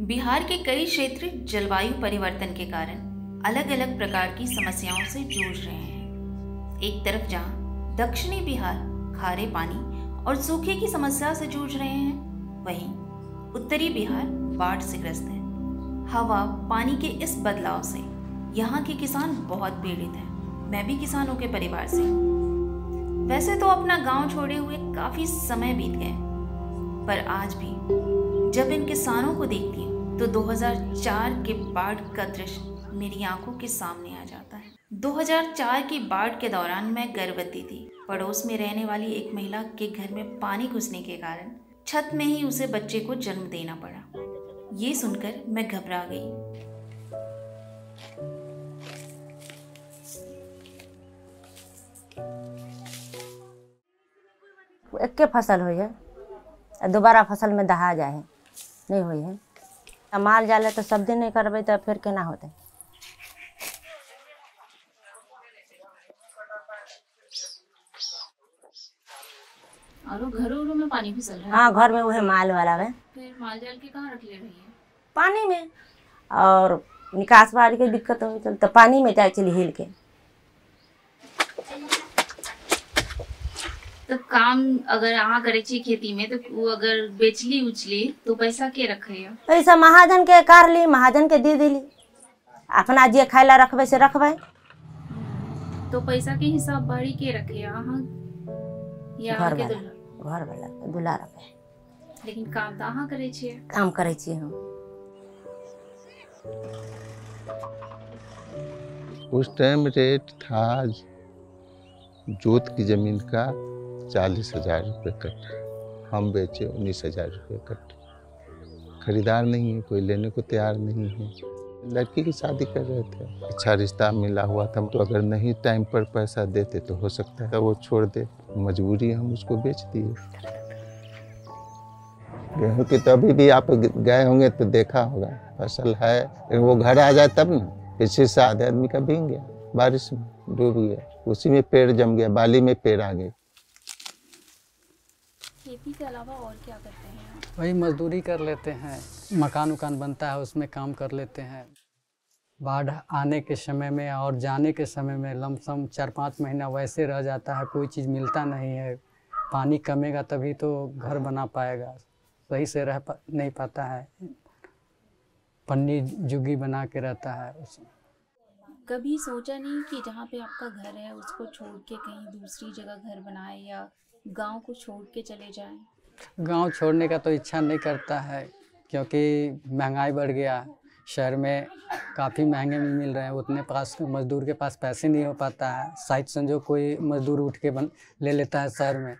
बिहार के कई क्षेत्र जलवायु परिवर्तन के कारण अलग अलग प्रकार की समस्याओं से जूझ रहे हैं। एक तरफ जहां दक्षिणी बिहार खारे पानी और सूखे की समस्या से जूझ रहे हैं, वहीं उत्तरी बिहार बाढ़ से ग्रस्त है। हवा पानी के इस बदलाव से यहाँ के किसान बहुत पीड़ित हैं। मैं भी किसानों के परिवार से हूँ। वैसे तो अपना गांव छोड़े हुए काफी समय बीत गए, पर आज भी जब इन किसानों को देखती हूँ तो 2004 के बाढ़ का दृश्य मेरी आंखों के सामने आ जाता है। 2004 की बाढ़ के दौरान मैं गर्भवती थी। पड़ोस में रहने वाली एक महिला के घर में पानी घुसने के कारण छत में ही उसे बच्चे को जन्म देना पड़ा। ये सुनकर मैं घबरा गई। एक के फसल हुई है, दोबारा फसल में दहा जाए नहीं हुई है। माल जाले तो सब दिन नहीं करबे तो फिर केना होते। और घरों में पानी फिसल रहा है। हाँ, घर में वही माल वाला है। फिर माल जाल के कहाँ रख ले रही है? पानी में। और निकास बारी की दिक्कत हो तो पानी में जाए चली हिल के। तो काम अगर अहाँ करे छी खेती में तो वो अगर बेचली उचली तो पैसा के रखे है? पैसा महाजन के कार ली, महाजन के दे दिली। अपना जे खाइला रखबे से रखबे। तो पैसा के हिसाब बाड़ी के रखे अहाँ या घर के वाला घर वाला दुला रखे। लेकिन काम तो अहाँ करे छिए। काम करे छी हम। उस टाइम रेट था जोत की जमीन का 40,000 रुपये कट। हम बेचे 19,000 रुपये कट। खरीदार नहीं है, कोई लेने को तैयार नहीं है। लड़की की शादी कर रहे थे, अच्छा रिश्ता मिला हुआ था, तो अगर नहीं टाइम पर पैसा देते तो हो सकता है वो छोड़ दे। मजबूरी हम उसको बेच दिए। गेहूँ की तो अभी भी आप गए होंगे तो देखा होगा, फसल है, लेकिन वो घर आ जाए तब ना। पिछले साल आदमी का भीग गया, बारिश में डूब गया, उसी में पेड़ जम गया, बाली में पेड़ आ गए। खेती के अलावा और क्या करते हैं? वही मजदूरी कर लेते हैं, मकान उकान बनता है उसमें काम कर लेते हैं। बाढ़ आने के समय में और जाने के समय में लमसम 4-5 महीना वैसे रह जाता है, कोई चीज़ मिलता नहीं है। पानी कमेगा तभी तो घर बना पाएगा, सही से नहीं पाता है। पन्नी जुगी बना के रहता है उसमें। कभी सोचा नहीं कि जहाँ पे आपका घर है उसको छोड़ के कहीं दूसरी जगह घर बनाए या गांव को छोड़ के चले जाएं? गांव छोड़ने का तो इच्छा नहीं करता है, क्योंकि महंगाई बढ़ गया। शहर में काफ़ी महंगे में मिल रहे हैं, उतने पास मजदूर के पास पैसे नहीं हो पाता है। साइड संजोग कोई मजदूर उठ के ले लेता है शहर में,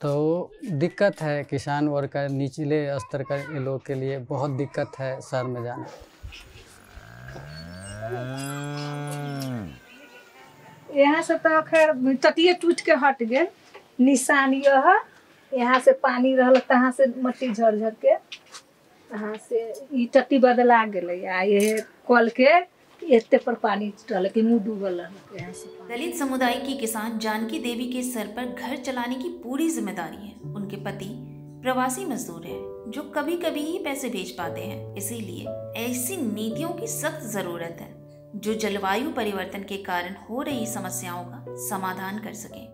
तो दिक्कत है। किसान वर्ग का, निचले स्तर का लोग के लिए बहुत दिक्कत है शहर में जाना। यहाँ से तो खैर तटिए टूट के हट गए। निशान यह है, यहाँ से पानी रहल, तहाँ से मट्टी झड़ झड़ के यहाँ से ई टट्टी बदला गए। आ ये कल के एते पर पानी रहल कि मुँह डूबल रहल। यहाँ से दलित समुदाय की किसान जानकी देवी के सर पर घर चलाने की पूरी जिम्मेदारी है। उनके पति प्रवासी मजदूर हैं जो कभी कभी ही पैसे भेज पाते हैं। इसीलिए ऐसी नीतियों की सख्त जरूरत है जो जलवायु परिवर्तन के कारण हो रही समस्याओं का समाधान कर सके।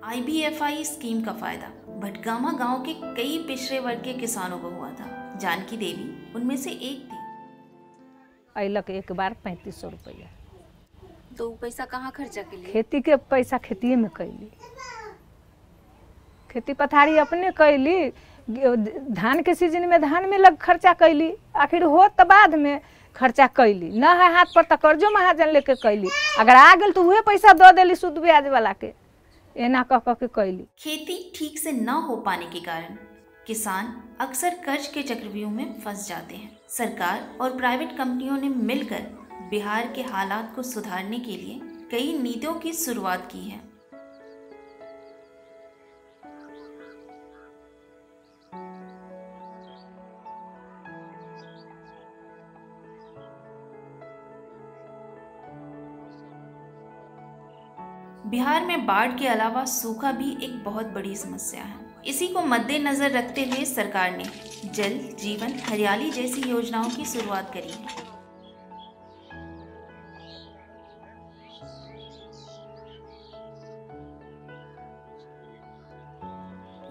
IBFI स्कीम का फायदा भटगामा गांव के कई पिछड़े वर्ग के किसानों को हुआ था। जानकी देवी उनमें से एक थी। अयलक एक बार 3500 रुपया। तो पैसा कहाँ खर्चा के लिए? खेती के पैसा खेतिए में कैली, खेती पथारी अपने कैली। धान के सीजन में धान में लग खर्चा कैली, आखिर हो तो बाद में खर्चा कैली। न है हाथ पर तो कर्जो महाजन लेके कैली, अगर आ गल तो वह पैसा दे देली सूद ब्याज वाला के, एना कह के कैली। खेती ठीक से न हो पाने के कारण किसान अक्सर कर्ज के चक्रव्यूह में फंस जाते हैं। सरकार और प्राइवेट कंपनियों ने मिलकर बिहार के हालात को सुधारने के लिए कई नीतियों की शुरुआत की है। बिहार में बाढ़ के अलावा सूखा भी एक बहुत बड़ी समस्या है। इसी को मद्देनजर रखते हुए सरकार ने जल जीवन हरियाली जैसी योजनाओं की शुरुआत करी है।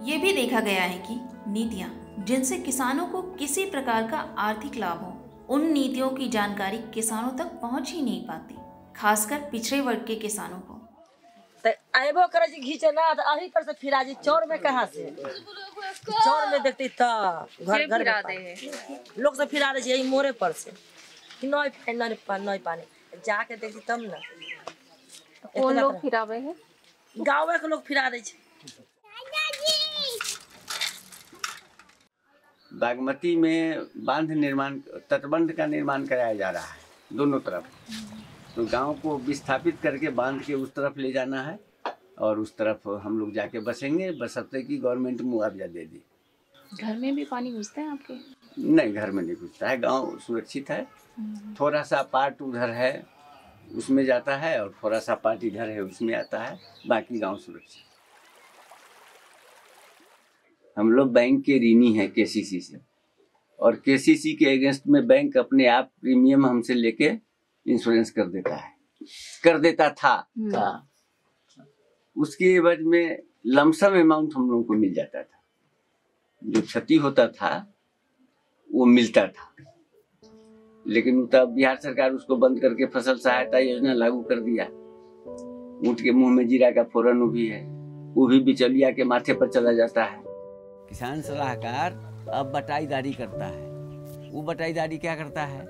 ये भी देखा गया है कि नीतियां जिनसे किसानों को किसी प्रकार का आर्थिक लाभ हो, उन नीतियों की जानकारी किसानों तक पहुंच ही नहीं पाती, खासकर पिछड़े वर्ग के किसानों को। आइबो करे जी घीचे ना तो अही पर से फिरा जी चौर में कहाँ से चौर में देखती था घर घर लोग से फिरा रहे यही मोरे पर से कि नई पानी जाके देखती तब ना कौन लोग फिरावे है? गाँव के लोग फिरा रहे। बागमती में बांध निर्माण तटबंध का निर्माण कराया जा रहा है दोनों तरफ, तो गांव को विस्थापित करके बांध के उस तरफ ले जाना है और उस तरफ हम लोग जाके बसेंगे, बशर्ते कि गवर्नमेंट मुआवजा दे दी। घर में भी पानी घुसता है आपके? नहीं, घर में नहीं घुसता है, गांव सुरक्षित है। थोड़ा सा पार्ट उधर है उसमें जाता है और थोड़ा सा पार्ट इधर है उसमें आता है, बाकी गांव सुरक्षित। हम लोग बैंक के ऋणी हैं केसीसी से, और केसीसी के अगेंस्ट में बैंक अपने आप प्रीमियम हमसे लेके इंश्योरेंस कर देता है, कर देता था। उसके एवज में लमसम अमाउंट हम लोगों को मिल जाता था, जो क्षति होता था वो मिलता था। लेकिन तब बिहार सरकार उसको बंद करके फसल सहायता योजना लागू कर दिया। ऊँट के मुंह में जीरा का फोरन वो भी बिचौलिया के माथे पर चला जाता है। किसान सलाहकार अब बटाईदारी करता है। वो बटाईदारी क्या करता है,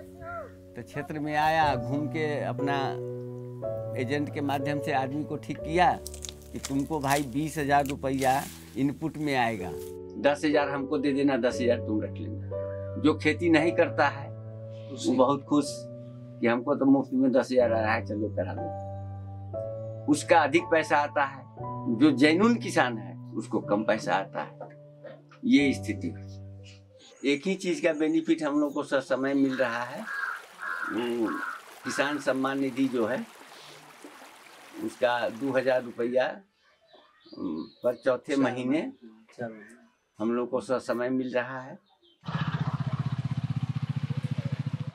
तो क्षेत्र में आया, घूम के अपना एजेंट के माध्यम से आदमी को ठीक किया कि तुमको भाई 20,000 रुपया इनपुट में आएगा, 10,000 हमको दे देना, 10,000 तुम रख लेना। जो खेती नहीं करता है वो बहुत खुश कि हमको तो मुफ्त में 10,000 आ रहा है, चलो करा दो। उसका अधिक पैसा आता है, जो जेन्युइन किसान है उसको कम पैसा आता है। ये स्थिति है। एक ही चीज का बेनिफिट हम लोग को समय मिल रहा है, किसान सम्मान निधि जो है उसका 2,000 रुपया पर चौथे महीने हम लोग को समय मिल रहा है।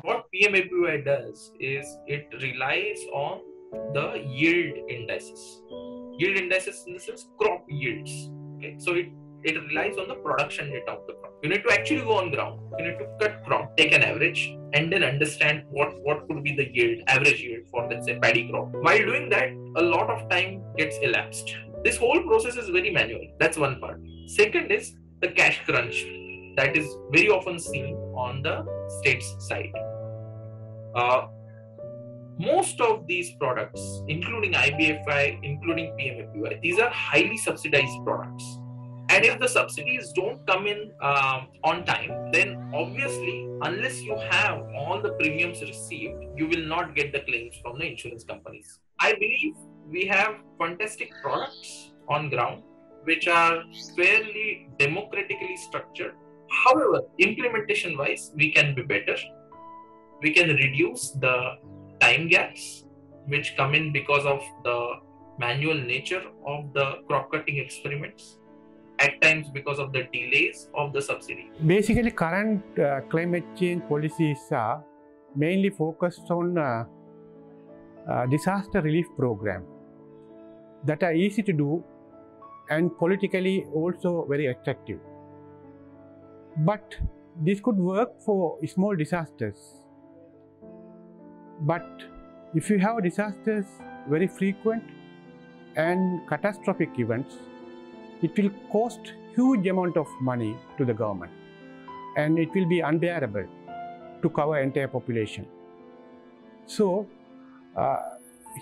What PMAPY does is it relies on the yield indices. Yield indices in the sense crop yields. Okay, so it relies on the production data of the crop. You need to actually go on ground. You need to cut crop, take an average, and then understand what could be the yield, average yield for, let's say, paddy crop. While doing that, a lot of time gets elapsed. This whole process is very manual. That's one part. Second is the cash crunch that is very often seen on the state's side. Most of these products, including IBFI, including PMAPY, these are highly subsidized products. And if the subsidies don't come in on time, then obviously, unless you have all the premiums received, you will not get the claims from the insurance companies. I believe we have fantastic products on ground, which are fairly democratically structured. However, implementation-wise, we can be better. We can reduce the time gaps which come in because of the manual nature of the crop cutting experiments, at times because of the delays of the subsidy. Basically, current climate change policies are mainly focused on disaster relief program that are easy to do and politically also very attractive. But this could work for small disasters. But if you have disasters very frequent and catastrophic events, it will cost huge amount of money to the government and it will be unbearable to cover entire population. So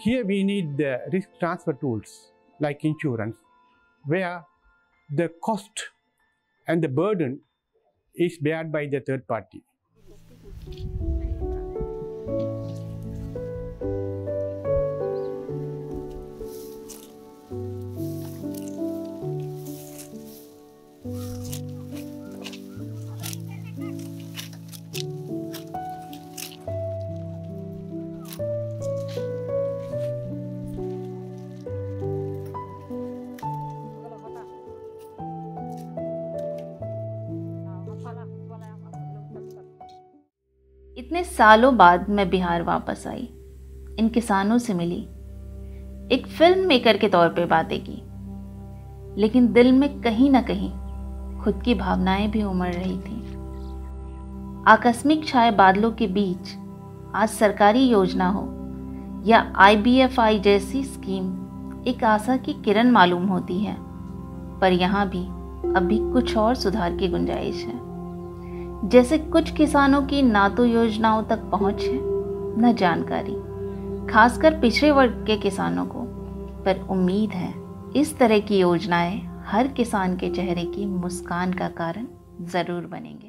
here we need the risk transfer tools like insurance, where the cost and the burden is borne by the third party. सालों बाद मैं बिहार वापस आई, इन किसानों से मिली, एक film maker के तौर पे बातें की, लेकिन दिल में कहीं ना कहीं खुद की भावनाएं भी उमड़ रही थी। आकस्मिक छाए बादलों के बीच आज सरकारी योजना हो या IBFI जैसी स्कीम एक आशा की किरण मालूम होती है, पर यहाँ भी अभी कुछ और सुधार की गुंजाइश है। जैसे कुछ किसानों की ना तो योजनाओं तक पहुँच है, न जानकारी, खासकर पिछड़े वर्ग के किसानों को, पर उम्मीद है इस तरह की योजनाएं हर किसान के चेहरे की मुस्कान का कारण जरूर बनेंगे।